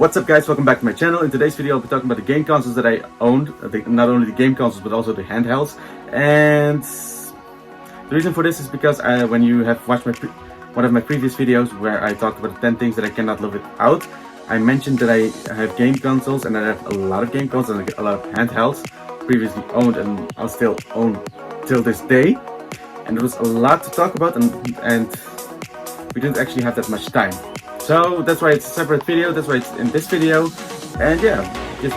What's up guys, welcome back to my channel. In today's video I'll be talking about the game consoles that I owned, not only the game consoles but also the handhelds. And the reason for this is because when you have watched one of my previous videos where I talked about the 10 things that I cannot live without, I mentioned that I have game consoles and I have a lot of game consoles and a lot of handhelds previously owned and I'll still own till this day. And there was a lot to talk about and we didn't actually have that much time. So that's why it's a separate video, that's why it's in this video. And yeah, just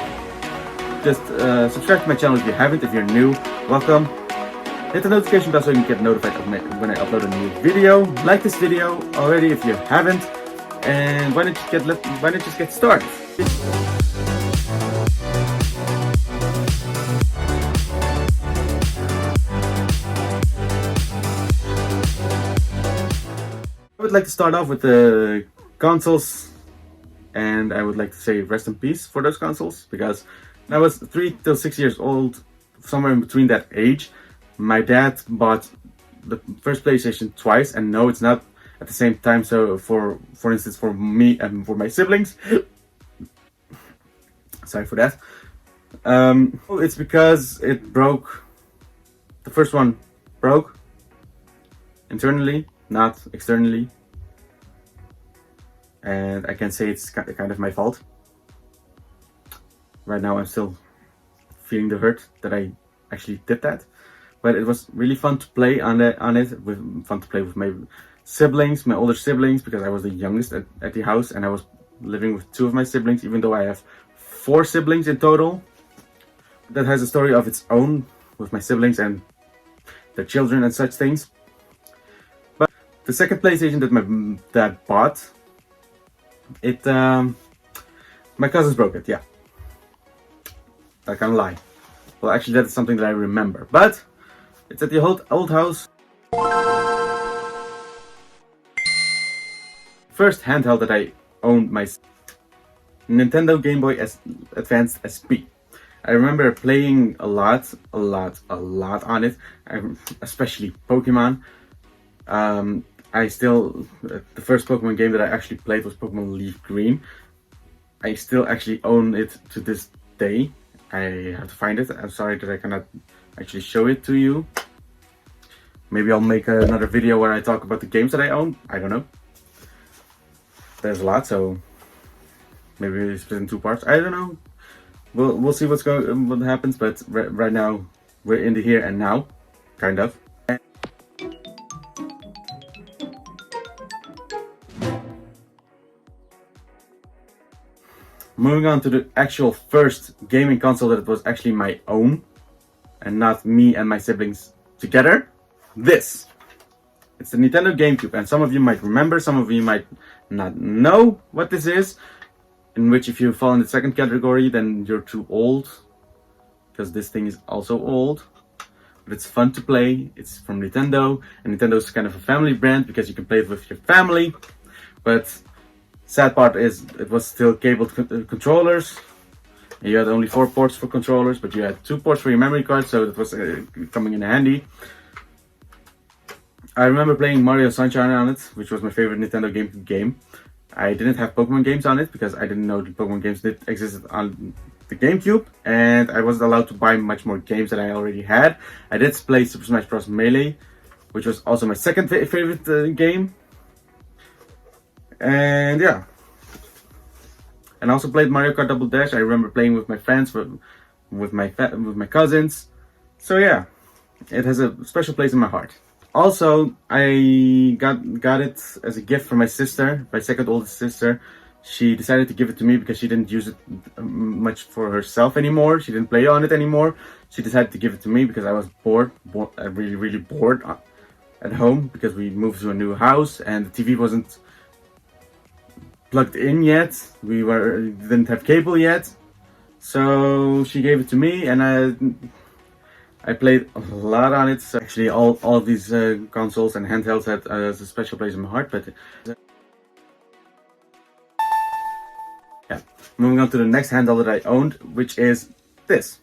subscribe to my channel if you haven't. If you're new, welcome. Hit the notification bell so you can get notified of when I upload a new video. Like this video already if you haven't. And why don't you just get started? I would like to start off with the consoles, and I would like to say rest in peace for those consoles, because when I was 3 till 6 years old, somewhere in between that age, my dad bought the first PlayStation twice, and no, it's not at the same time. So for instance, for me and for my siblings, sorry for that, it's because it broke. The first one broke internally, not externally. And I can say it's kind of my fault. Right now I'm still feeling the hurt that I actually did that. But it was really fun to play on it. Fun to play with my siblings, my older siblings, because I was the youngest at the house and I was living with 2 of my siblings, even though I have 4 siblings in total. That has a story of its own with my siblings and their children and such things. But the second PlayStation that my dad bought, my cousins broke it, yeah. I can't lie. Well, actually that is something that I remember, but it's at the old house. First handheld that I owned, my Nintendo Game Boy Advance SP. I remember playing a lot on it, especially Pokemon. The first Pokemon game that I actually played was Pokemon Leaf Green. I still actually own it to this day. I have to find it. I'm sorry that I cannot actually show it to you. Maybe I'll make another video where I talk about the games that I own. I don't know. There's a lot, so maybe it's split in 2 parts. I don't know. We'll see what happens. But right now we're in the here and now, kind of. Moving on to the actual first gaming console that was actually my own and not me and my siblings together. This. It's the Nintendo GameCube, and some of you might remember, some of you might not know what this is. In which, if you fall in the second category, then you're too old, because this thing is also old. But it's fun to play. It's from Nintendo, and Nintendo is kind of a family brand because you can play it with your family. But sad part is it was still cabled controllers. You had only 4 ports for controllers, but you had 2 ports for your memory card, so it was coming in handy. I remember playing Mario Sunshine on it, which was my favorite Nintendo GameCube game. I didn't have Pokemon games on it because I didn't know the Pokemon games did exist on the GameCube, and I wasn't allowed to buy much more games than I already had. I did play Super Smash Bros. Melee, which was also my second favorite game. And yeah, and I also played Mario Kart Double Dash. I remember playing with my friends, with my cousins. So yeah, it has a special place in my heart. Also, I got it as a gift from my sister, my second oldest sister. She decided to give it to me because she didn't use it much for herself anymore. She didn't play on it anymore. She decided to give it to me because I was bored, really bored at home, because we moved to a new house and the TV wasn't plugged in yet. We didn't have cable yet, so she gave it to me, and I played a lot on it. So actually, all of these consoles and handhelds had a special place in my heart. But yeah, moving on to the next handheld that I owned, which is this.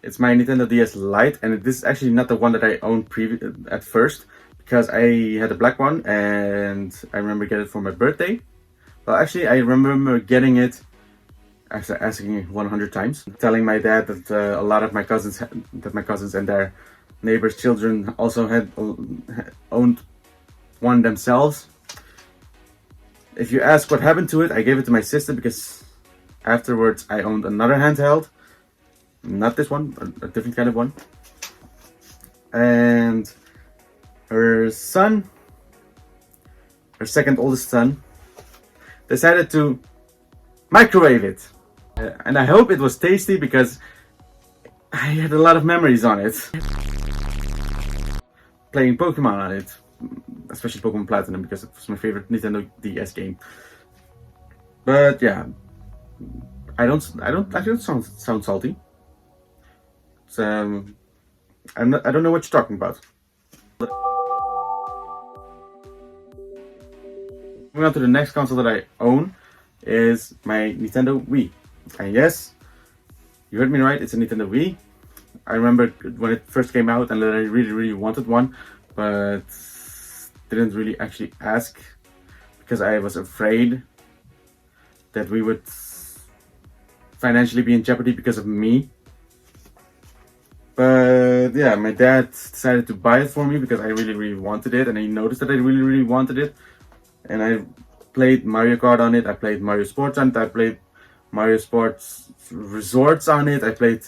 It's my Nintendo DS Lite, and this is actually not the one that I owned at first, because I had a black one and I remember getting it for my birthday. Well, actually, I remember getting it after asking 100 times, telling my dad that a lot of my cousins, that my cousins and their neighbors' children also had owned one themselves. If you ask what happened to it, I gave it to my sister because afterwards I owned another handheld, not this one, a different kind of one, and her son, her second oldest son, decided to microwave it. And I hope it was tasty because I had a lot of memories on it. Playing Pokemon on it, especially Pokemon Platinum because it was my favorite Nintendo DS game. But yeah, I don't sound salty. So I don't know what you're talking about. Moving on to the next console that I own is my Nintendo Wii. And yes, you heard me right, it's a Nintendo Wii. I remember when it first came out and that I really wanted one, but didn't really actually ask because I was afraid that we would financially be in jeopardy because of me. But yeah, my dad decided to buy it for me because I really wanted it, and he noticed that I really wanted it. And I played Mario Kart on it, I played Mario Sports on it, I played Mario Sports Resorts on it, I played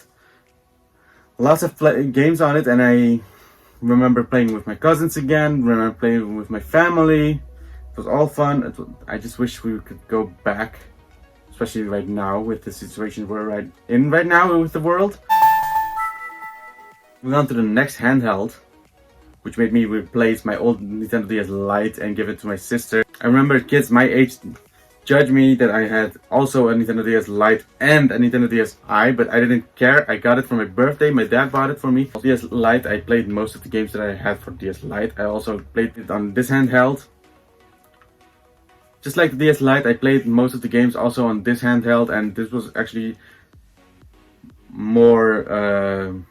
lots of games on it, and I remember playing with my cousins again, remember playing with my family. It was all fun. I just wish we could go back, especially right now with the situation we're right now with the world. Moving on to the next handheld, which made me replace my old Nintendo DS Lite and give it to my sister. I remember kids my age judged me that I had also a Nintendo DS Lite and a Nintendo DSi, but I didn't care. I got it for my birthday. My dad bought it for me. DS Lite, I played most of the games that I had for DS Lite. I also played it on this handheld. Just like the DS Lite, I played most of the games also on this handheld, and this was actually more.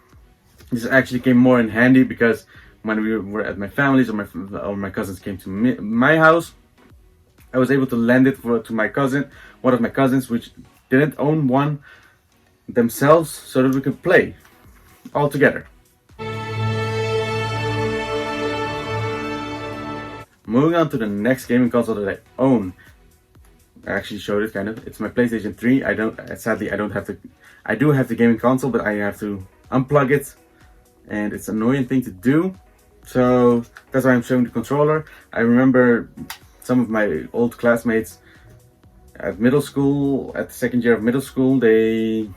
This actually came more in handy because when we were at my family's or my cousins came to my house, I was able to lend it to my cousin, one of my cousins, which didn't own one themselves, so that we could play all together. Moving on to the next gaming console that I own. I actually showed it kind of. It's my PlayStation 3. Sadly I don't have the. I do have the gaming console, but I have to unplug it, and it's an annoying thing to do. So that's why I'm showing the controller. I remember some of my old classmates at middle school, at the second year of middle school, they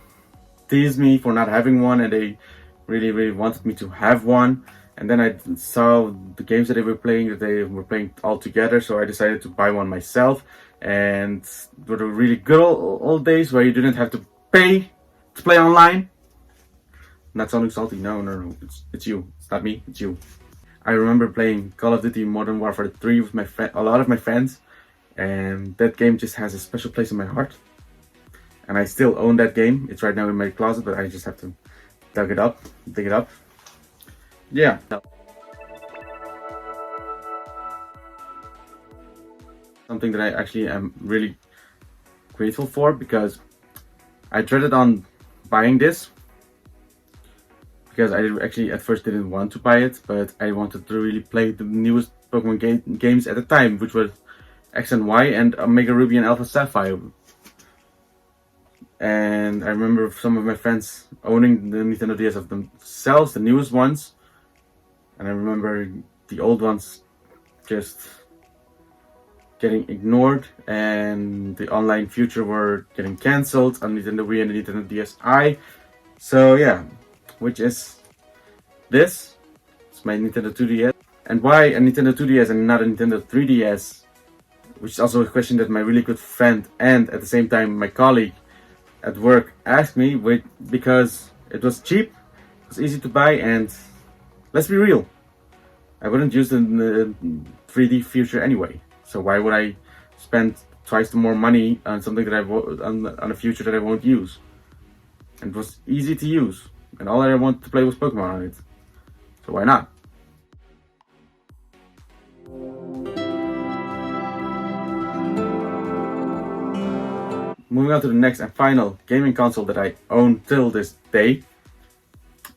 teased me for not having one, and they really wanted me to have one. And then I saw the games that they were playing all together, so I decided to buy one myself. And it were the really good old days where you didn't have to pay to play online. Not sounding salty, no, it's you, it's not me, it's you. I remember playing Call of Duty Modern Warfare 3 with a lot of my friends, and that game just has a special place in my heart. And I still own that game. It's right now in my closet, but I just have to dig it up. Yeah. Something that I actually am really grateful for, because I dreaded on buying this, because I actually at first didn't want to buy it, but I wanted to really play the newest Pokemon games at the time, which was X and Y and Omega Ruby and Alpha Sapphire. And I remember some of my friends owning the Nintendo DS of themselves, the newest ones, and I remember the old ones just getting ignored, and the online future were getting cancelled on Nintendo Wii and the Nintendo DSi. So yeah, which is this. It's my Nintendo 2DS. And why a Nintendo 2DS and not a Nintendo 3DS? Which is also a question that my really good friend and at the same time my colleague at work asked me, because it was cheap, it was easy to buy, and let's be real, I wouldn't use the 3D future anyway. So why would I spend twice the more money on something that on a future that I won't use? And it was easy to use, and all I wanted to play was Pokemon on it. So why not? moving on to the next and final gaming console that I own till this day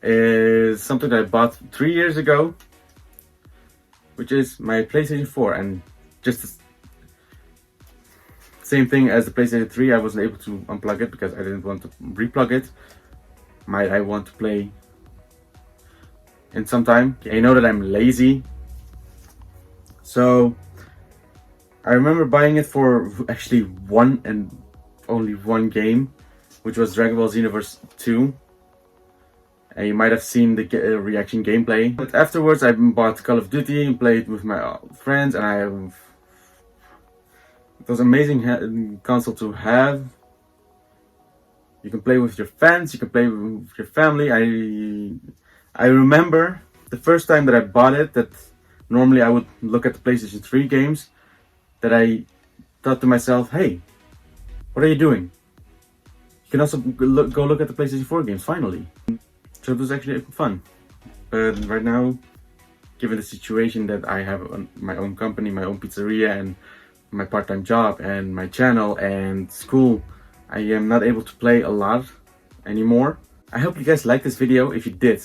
is something that I bought 3 years ago, which is my PlayStation 4. And just the same thing as the PlayStation 3, I wasn't able to unplug it because I didn't want to replug it. Might I want to play in some time? I know that I'm lazy, so I remember buying it for actually one and only one game, which was Dragon Ball Xenoverse 2. And you might have seen the reaction gameplay. But afterwards I bought Call of Duty and played with my friends, and it was an amazing console to have. You can play with your fans, you can play with your family. I remember the first time that I bought it, that normally I would look at the PlayStation 3 games, that I thought to myself, hey, what are you doing? You can also go look at the PlayStation 4 games, finally. So it was actually fun. But right now, given the situation that I have my own company, my own pizzeria, and my part-time job, and my channel, and school, I am not able to play a lot anymore. I hope you guys liked this video. If you did,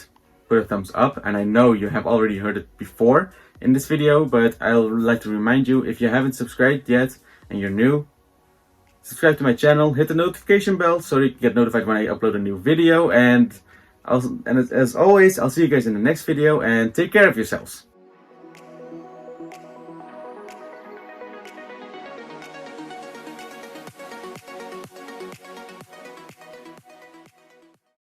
put a thumbs up. And I know you have already heard it before in this video, but I'd like to remind you, if you haven't subscribed yet and you're new, subscribe to my channel, hit the notification bell so you can get notified when I upload a new video. And as always, I'll see you guys in the next video, and take care of yourselves.